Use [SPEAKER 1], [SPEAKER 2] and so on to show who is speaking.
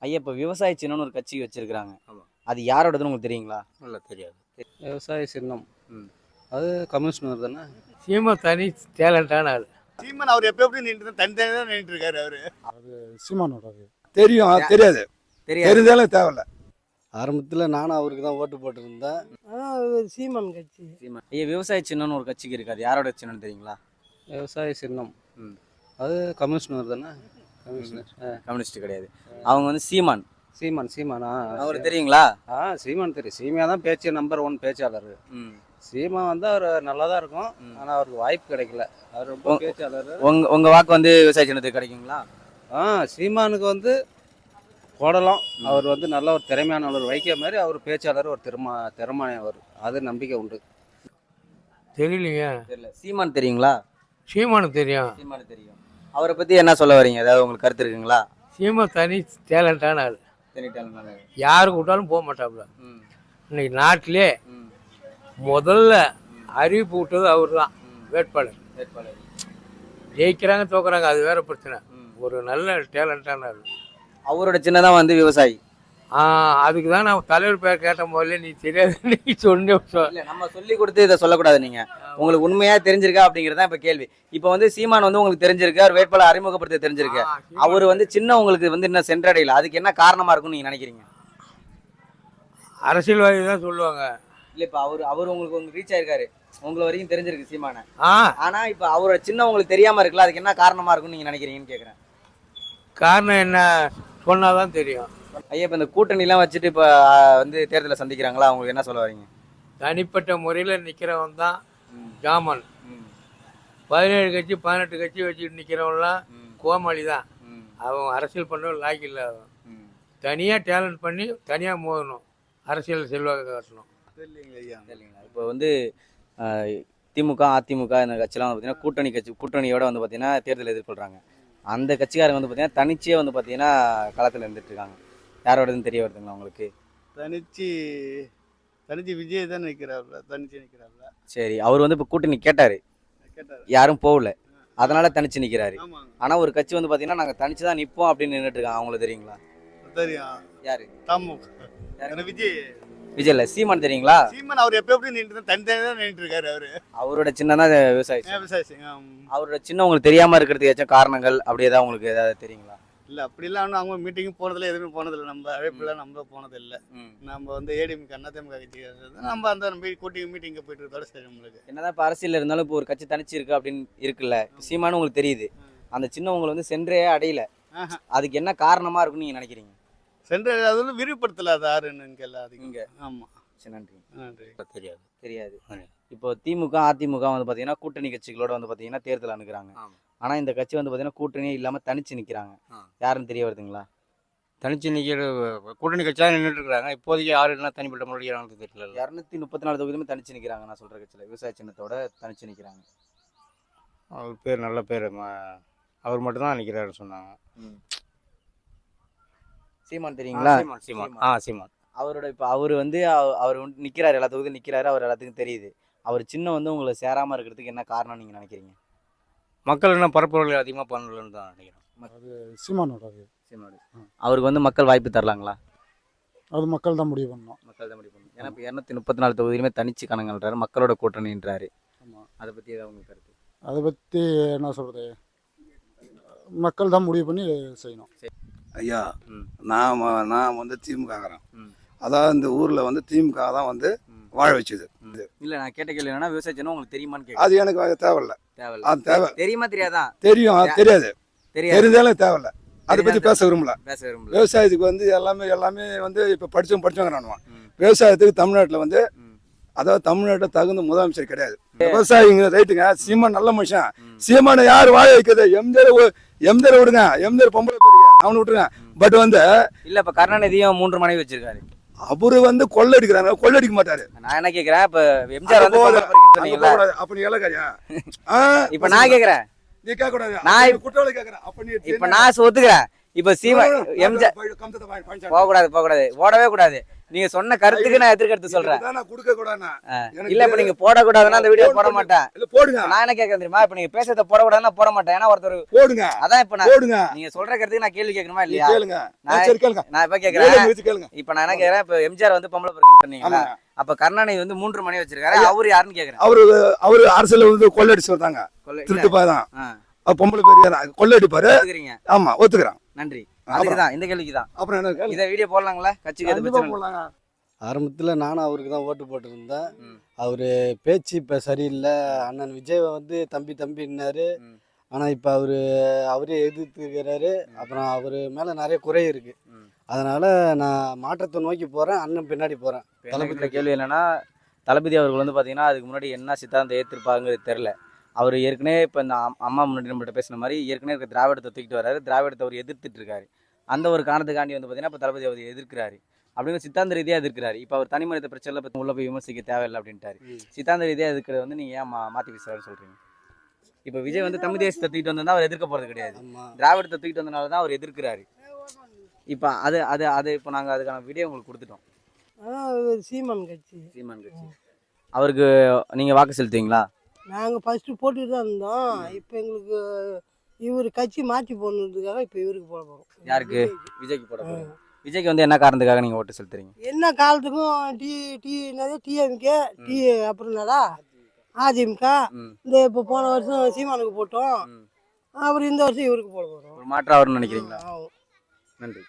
[SPEAKER 1] ஐயா இப்போ விவசாய சின்னம்னு ஒரு கட்சி வச்சிருக்கிறாங்க.
[SPEAKER 2] ஆமா.
[SPEAKER 1] அது யாரோடதுன்னு உங்களுக்கு தெரியுங்களா?
[SPEAKER 2] நல்லா தெரியாது.
[SPEAKER 3] விவசாய சின்னம்
[SPEAKER 1] ம்.
[SPEAKER 3] அது கமிஷனர் தானே.
[SPEAKER 4] சீமா தனி டேலண்டான ஆள்.
[SPEAKER 5] சீமான் அவர் எப்படி நின்று தனித்தனியாக தான் நின்றுட்டு இருக்காரு அவரு.
[SPEAKER 6] சீமானோட தெரியும் தெரியாது
[SPEAKER 1] தெரியாது.
[SPEAKER 6] தெரிஞ்சாலும் தேவையில்ல.
[SPEAKER 3] ஆரம்பத்தில் நானும் அவருக்கு தான் ஓட்டு போட்டிருந்தேன்.
[SPEAKER 7] சீமான் கட்சி.
[SPEAKER 1] சீமா. ஐயா விவசாய சின்னம்னு ஒரு கட்சிக்கு இருக்காது. யாரோட சின்னம்னு தெரியுங்களா?
[SPEAKER 3] விவசாய சின்னம்
[SPEAKER 1] ம்.
[SPEAKER 3] அது கமிஷனர் தானே. கமிஷனர்
[SPEAKER 1] கம்யூனிஸ்ட் கிடையாது. அவங்க வந்து சீமான்.
[SPEAKER 3] சீமானா
[SPEAKER 1] அவருக்கு தெரியுங்களா?
[SPEAKER 3] சீமான் தெரியும். சீமையா தான் பேச்சு நம்பர் 1 பேச்சாளர்.
[SPEAKER 1] ம்.
[SPEAKER 3] சீமா வந்து அவர் நல்லா தான் இருக்கும். ஆனால் அவருக்கு வாய்ப்பு கிடைக்கல. அவர் ரொம்ப பேச்சாளர்.
[SPEAKER 1] உங்க வாக்கு வந்து விவசாய சின்னத்துக்கு கிடைக்குங்களா?
[SPEAKER 3] சீமானுக்கு வந்து போடலாம். அவர் வந்து நல்ல ஒரு திறமையான ஒரு வைக்க மாதிரி அவர் பேச்சாளர் ஒரு திறமையானவர். அது நம்பிக்கை உண்டு.
[SPEAKER 4] தெரியலைங்க.
[SPEAKER 1] தெரியல. சீமான் தெரியுங்களா?
[SPEAKER 4] சீமானுக்கு தெரியும்.
[SPEAKER 1] சீமான் தெரியும். அவரை பத்தி என்ன சொல்ல வரீங்க? ஏதாவது உங்களுக்கு கருத்து இருக்குங்களா?
[SPEAKER 4] சீமா தனி டேலண்டான ஆள்.
[SPEAKER 1] தெரிவிட்டாலும்.
[SPEAKER 4] யாருக்கு விட்டாலும் போக மாட்டாப்புல.
[SPEAKER 1] ம்.
[SPEAKER 4] இன்னைக்கு நாட்டிலே
[SPEAKER 1] ம்.
[SPEAKER 4] முதல்ல அறிவிப்பு விட்டது அவர் தான் வேட்பாளர்.
[SPEAKER 1] வேட்பாளர்.
[SPEAKER 4] ஜெயிக்கிறாங்க தோக்குறாங்க அது வேற பிரச்சனை.
[SPEAKER 1] ம்.
[SPEAKER 4] ஒரு நல்ல டேலண்டான ஆள்.
[SPEAKER 1] அவரோட சின்னதான் வந்து விவசாயி.
[SPEAKER 4] அதுக்கு தான் நான் தலைவர் பேர் கேட்ட முதல்ல நீ தெரியாது நீ சொன்ன.
[SPEAKER 1] இல்ல நம்ம சொல்லி கொடுத்து இதை சொல்லக்கூடாது. நீங்க உங்களுக்கு உண்மையா தெரிஞ்சிருக்கா அப்படிங்கறத இப்ப கேள்வி. இப்ப வந்து சீமான் வந்து உங்களுக்கு தெரிஞ்சிருக்கு, அவர் வேட்பாளர் அறிமுகப்படுத்த தெரிஞ்சிருக்கு. அவர் வந்து சின்ன உங்களுக்கு வந்து இன்னும் சென்றடையல. அதுக்கு என்ன காரணமா இருக்கும்னு நீங்க நினைக்கிறீங்க?
[SPEAKER 4] அரசியல்வாதி தான் சொல்லுவாங்க.
[SPEAKER 1] இல்ல இப்ப அவர் உங்களுக்கு ரீச் ஆயிருக்காரு, உங்களை வரைக்கும் தெரிஞ்சிருக்கு சீமான.
[SPEAKER 4] ஆ
[SPEAKER 1] ஆனா இப்ப அவரோட சின்ன உங்களுக்கு தெரியாம இருக்குல்ல, அதுக்கு என்ன காரணமா இருக்கும்னு நீங்க நினைக்கிறீங்கன்னு கேக்குறேன்.
[SPEAKER 4] காரணம் என்ன சொன்னாதான் தெரியும்.
[SPEAKER 1] ஐயா இப்ப இந்த கூட்டணி எல்லாம் வச்சுட்டு இப்ப வந்து தேர்தலை சந்திக்கிறாங்களா, உங்களுக்கு என்ன சொல்ல வரீங்க?
[SPEAKER 4] தனிப்பட்ட முறையில் நிற்கிறவன் தான் ஜாமன். 17 கட்சி 18 கட்சி வச்சுட்டு நிற்கிறவன்லாம் கோமாளி தான். அவன் அரசியல் பண்ண லாய்க்கு இல்லை. அவன் தனியாக டேலண்ட் பண்ணி தனியாக மோதணும், அரசியல் செல்வாக்கு காட்டணும்.
[SPEAKER 1] இப்போ வந்து திமுக அதிமுக இந்த கட்சியெல்லாம் வந்து பார்த்தீங்கன்னா கூட்டணியோட வந்து பார்த்தீங்கன்னா தேர்தல் எதிர்கொள்கிறாங்க. அந்த கட்சிக்காரங்க வந்து பார்த்தீங்கன்னா தனிச்சே வந்து பார்த்தீங்கன்னா களத்தில் இருந்துட்டு இருக்காங்க. யாரோடதுன்னு தெரிய வருதுங்களா உங்களுக்கு?
[SPEAKER 5] தனிச்சு விஜய் தான் நிற்கிறாப்புல. தனிச்சு நிற்கிறாப்புல.
[SPEAKER 1] சரி, அவர் வந்து இப்போ கூட்டணி கேட்டார், யாரும் போகல, அதனால தனிச்சு நிற்கிறாரு. ஆனால் ஒரு கட்சி வந்து பார்த்தீங்கன்னா நாங்கள் தனிச்சு தான் நிற்போம் அப்படின்னு நின்றுட்டு இருக்காங்க. அவங்களுக்கு தெரியுங்களா?
[SPEAKER 5] தெரியும்.
[SPEAKER 1] யாரு?
[SPEAKER 5] விஜய்.
[SPEAKER 1] விஜய் இல்லை, சீமான் தெரியுங்களா?
[SPEAKER 5] சீமான் அவர் எப்படி நின்று தனித்தனியாக தான் நின்றுட்டு இருக்காரு அவரு.
[SPEAKER 1] அவரோட சின்ன தான் விவசாயி.
[SPEAKER 5] விவசாயம்.
[SPEAKER 1] அவரோட சின்ன உங்களுக்கு தெரியாமல் இருக்கிறதுக்கு ஏதாச்சும் காரணங்கள் அப்படி ஏதாவது உங்களுக்கு ஏதாவது தெரியுங்களா?
[SPEAKER 5] இல்லை அப்படிலாம் ஒன்றும் அவங்க மீட்டிங்கும் போனதில்லை, எதுவுமே போனதில்லை. நம்ம அழைப்புலாம் நம்ம போனதில்லை. நம்ம வந்து ஏடிஎம்கே அதிமுக கட்சி நம்ம அந்த மீட்டிங்கு போயிட்டு இருக்கோட சரி. நம்மளுக்கு
[SPEAKER 1] என்னதான் இப்போ அரசியல் இருந்தாலும் இப்போ ஒரு கட்சி தனிச்சு இருக்கு அப்படின்னு இருக்குல்ல, சீமானு உங்களுக்கு தெரியுது, அந்த சின்ன உங்களை வந்து சென்றே அடையல, அதுக்கு என்ன காரணமா இருக்குன்னு நீங்க நினைக்கிறீங்க?
[SPEAKER 5] சென்று அது வந்து விரிவுபடுத்தல அது யாருன்னு கேள்வி அதுக்கு இங்கே. ஆமாம்.
[SPEAKER 1] சரி, நன்றி.
[SPEAKER 5] நன்றி.
[SPEAKER 2] தெரியாது.
[SPEAKER 1] தெரியாது. இப்போ திமுக அதிமுக வந்து பார்த்தீங்கன்னா கூட்டணி கட்சிகளோட வந்து பார்த்தீங்கன்னா தேர்தல் அணுகுறாங்க. ஆனால் இந்த கட்சி வந்து பார்த்தீங்கன்னா கூட்டணியே இல்லாமல் தனிச்சு நிற்கிறாங்க. யாருன்னு தெரிய வருதுங்களா?
[SPEAKER 2] தனிச்சு நிற்கிற கூட்டணி கட்சியாக நின்றுட்டு இருக்கிறாங்க. இப்போதைக்கு யாரு என்ன தனிப்பட்ட முறையானது தெரியல.
[SPEAKER 1] 234 தொகுதியுமே தனிச்சு நிற்கிறாங்க. நான் சொல்கிற கட்சியில் விவசாய சின்னத்தோட தனிச்சு நிற்கிறாங்க.
[SPEAKER 2] அவர் பேர் நல்ல பேர். அவர் மட்டும்தான் நிற்கிறாருன்னு சொன்னாங்க.
[SPEAKER 1] சீமான் தெரியுங்களா?
[SPEAKER 2] சீமான்.
[SPEAKER 1] அவரோட இப்போ அவர் வந்து அவர் நிற்கிறாரு, எல்லா தொகுதியும் நிற்கிறாரு, அவர் எல்லாத்துக்கும் தெரியுது. அவர் சின்ன வந்து உங்களை சேராமல் இருக்கிறதுக்கு என்ன காரணம் நீங்கள் நினைக்கிறீங்க?
[SPEAKER 2] மக்கள் என்ன பரப்புரைகள் அதிகமாக பண்ணலன்னு தான் நினைக்கிறேன்.
[SPEAKER 6] அது சீமானோட.
[SPEAKER 1] அவருக்கு வந்து மக்கள் வாய்ப்பு தரலாங்களா?
[SPEAKER 6] அது மக்கள் தான் முடிவு பண்ணணும்.
[SPEAKER 1] மக்கள் தான் முடிவு பண்ணணும். ஏன்னா இப்போ 234 தொகுதியிலுமே தனிச்சு கணங்கள்ன்றாரு, மக்களோட கூட்டணின்றாரு.
[SPEAKER 6] ஆமாம்.
[SPEAKER 1] அதை பற்றி ஏதாவது உங்களுக்கு கருத்து?
[SPEAKER 6] அதை பற்றி என்ன சொல்கிறது, மக்கள் தான் முடிவு பண்ணி செய்யணும்.
[SPEAKER 8] ஐயா, நான் வந்து திமுகங்கிறேன். அதாவது இந்த ஊரில் வந்து திமுக தான் வந்து வாழ வச்சுது.
[SPEAKER 1] இல்லை, நான் கேட்ட கேள்வி என்னன்னா விவசாய சின்னம் உங்களுக்கு தெரியுமான்னு கேட்க.
[SPEAKER 8] அது எனக்கு தேவையில்லை. அது தேவை.
[SPEAKER 1] தெரியுமா தெரியாதா?
[SPEAKER 8] தெரியும். தெரியாது. தெரிஞ்சாலும் தேவையில்லை. அதை பற்றி பேச விரும்பல. விவசாயத்துக்கு வந்து எல்லாமே வந்து இப்போ படிச்சவங்க நானுவான். விவசாயத்துக்கு தமிழ்நாட்டில் வந்து அதாவது தமிழ்நாட்டில் தகுந்த முதலமைச்சர் கிடையாது. விவசாயிங்க ரைட்டுங்க. சீமான் நல்ல மனுஷன். சீமானை யார் வாழ வைக்கிறது? எம்ஜிஆர் விடுங்க. எம்ஜிஆர் பொம்பளை போறீங்க, அவனு விட்டுருங்க. பட் வந்து
[SPEAKER 1] இல்ல இப்ப கருணாநிதியும் 3 மனைவி வச்சிருக்காரு.
[SPEAKER 8] அவரு வந்து கொள்ளடிக்கிறாங்க. கொள்ளடிக்க மாட்டாரு.
[SPEAKER 1] நான் என்ன கேக்குறேன், இப்ப எம்ஜிஆர் வந்து சொன்னீங்கல்ல,
[SPEAKER 8] அப்ப நீ இலக்காரியா?
[SPEAKER 1] இப்ப நான் கேக்குறேன்,
[SPEAKER 8] நீ கேட்க கூடாது.
[SPEAKER 1] நான்
[SPEAKER 8] குற்றவாளி கேக்குறேன். அப்ப நீ
[SPEAKER 1] இப்ப நான் ஒத்துக்கிறேன். இப்ப சீமா எம்ஜிஆர் போகக்கூடாது ஓடவே கூடாது. நீங்க சொன்ன கருத்துக்கு நான் எதிர்கருத்து சொல்றேன்.
[SPEAKER 8] கொடுக்க கூடாதுண்ணா.
[SPEAKER 1] இல்ல இப்ப நீங்க போடக்கூடாதுன்னா அந்த வீடியோ போட மாட்டேன்.
[SPEAKER 8] இல்ல போடுங்க.
[SPEAKER 1] நான் என்ன கேட்கறேன் தெரியுமா, இப்ப நீங்க பேசுறத போடக்கூடாதுன்னா போட மாட்டேன். ஏன்னா ஒருத்தர்
[SPEAKER 8] போடுங்க.
[SPEAKER 1] அதான் இப்ப நான்
[SPEAKER 8] போடுங்க.
[SPEAKER 1] நீங்க சொல்ற கருத்துக்கு நான் கேள்வி கேட்கணுமா இல்லையா?
[SPEAKER 8] கேளுங்க.
[SPEAKER 1] நான்
[SPEAKER 8] கேளுங்க.
[SPEAKER 1] நான் இப்ப கேக்குறேன்.
[SPEAKER 8] கேளுங்க.
[SPEAKER 1] இப்ப நான் என்ன கேக்குறேன், இப்ப எம்ஜிஆர் வந்து பொம்பளை பிறகுன்னு சொன்னீங்களா, அப்ப கருணாநிதி வந்து 3 மணி வச்சிருக்காரு. அவரு யாருன்னு கேக்குறேன்.
[SPEAKER 8] அவரு அரசியல் வந்து கொள்ளடிச்சு வந்தாங்க. திருட்டுப்பாதான் பொம்பளை பெரிய கொள்ளடிப்பாரு. ஆமா ஒத்துக்கிறேன்.
[SPEAKER 1] நன்றி. அதுக்குதான் இந்த கேள்விக்குதான்.
[SPEAKER 8] அப்புறம் என்ன
[SPEAKER 1] இதை வீடியோ போடலாங்களா? கட்சிக்கு எது பிரச்சனை?
[SPEAKER 7] ஆரம்பத்தில் நானும் அவருக்கு தான் ஓட்டு போட்டிருந்தேன். அவர் பேச்சு இப்போ சரியில்லை. அண்ணன் விஜய் வந்து தம்பி தம்பின்னாரு. ஆனால் இப்போ அவரே எதிர்த்துக்கிறாரு. அப்புறம் அவர் மேலே நிறைய குறை இருக்குது. அதனால் நான் மாற்றத்தை நோக்கி போகிறேன். அண்ணன் பின்னாடி போகிறேன்.
[SPEAKER 1] தளபதி கேள்வி என்னன்னா, தளபதி அவர்கள் வந்து பார்த்தீங்கன்னா அதுக்கு முன்னாடி என்ன சித்தாந்தம் ஏற்றிருப்பாங்கிறது தெரில. அவர் ஏற்கனவே இப்போ இந்த அம்மா முன்னாடி நம்மகிட்ட பேசின மாதிரி ஏற்கனவே இருக்க திராவிடத்தை தூக்கிட்டு வர்றாரு. திராவிடத்தை அவர் எதிர்த்துட்டு இருக்காரு. அந்த ஒரு காரணத்துக்காண்டி வந்து பார்த்தீங்கன்னா இப்போ தளபதி அவர் எதிர்க்கிறாரு. அப்படின்னு சித்தாந்த ரீதியாக எதிர்க்கிறாரு. இப்போ அவர் தனி மனித பிரச்சனை பற்றி உள்ள போய் விமர்சிக்க தேவையில்லை அப்படின்ட்டாரு. சித்தாந்த ரீதியாக எதிர்க்கிறது வந்து நீங்கள் ஏன் மாற்றி பேசுகிறாருன்னு சொல்கிறீங்க? இப்போ விஜய் வந்து தமிழ் தேசத்தை தூக்கிட்டு வந்தா அவர் எதிர்க்க போகிறது கிடையாது. திராவிடத்தை தூக்கிட்டு வந்தனால தான் அவர் எதிர்க்கிறாரு. இப்போ அது இப்போ நாங்கள் அதுக்கான வீடியோ உங்களுக்கு கொடுத்துட்டோம்.
[SPEAKER 9] சீமான் கட்சி
[SPEAKER 1] அவருக்கு நீங்கள் வாக்கு செலுத்துவீங்களா?
[SPEAKER 9] நாங்கள் ஃபஸ்ட்டு போட்டுட்டு தான் இருந்தோம். இப்போ எங்களுக்கு இவர் கட்சி மாற்றி போடணுன்றதுக்காக இப்போ இவருக்கு போட போகிறோம்.
[SPEAKER 1] யாருக்கு? விஜய்க்கு போட போகிறோம். விஜய்க்கு வந்து என்ன காரணத்துக்காக நீங்கள் ஓட்டு செலுத்துறீங்க?
[SPEAKER 9] என்ன காலத்துக்கும் டிஎம்கே அப்புறம் என்னடா அதிமுக. இந்த இப்போ போன வருஷம் சீமானுக்கு போட்டோம். அப்புறம் இந்த வருஷம் இவருக்கு போட போகிறோம்.
[SPEAKER 1] ஒரு மாற்றம் வரும்னு நினைக்கிறீங்களா? நன்றி.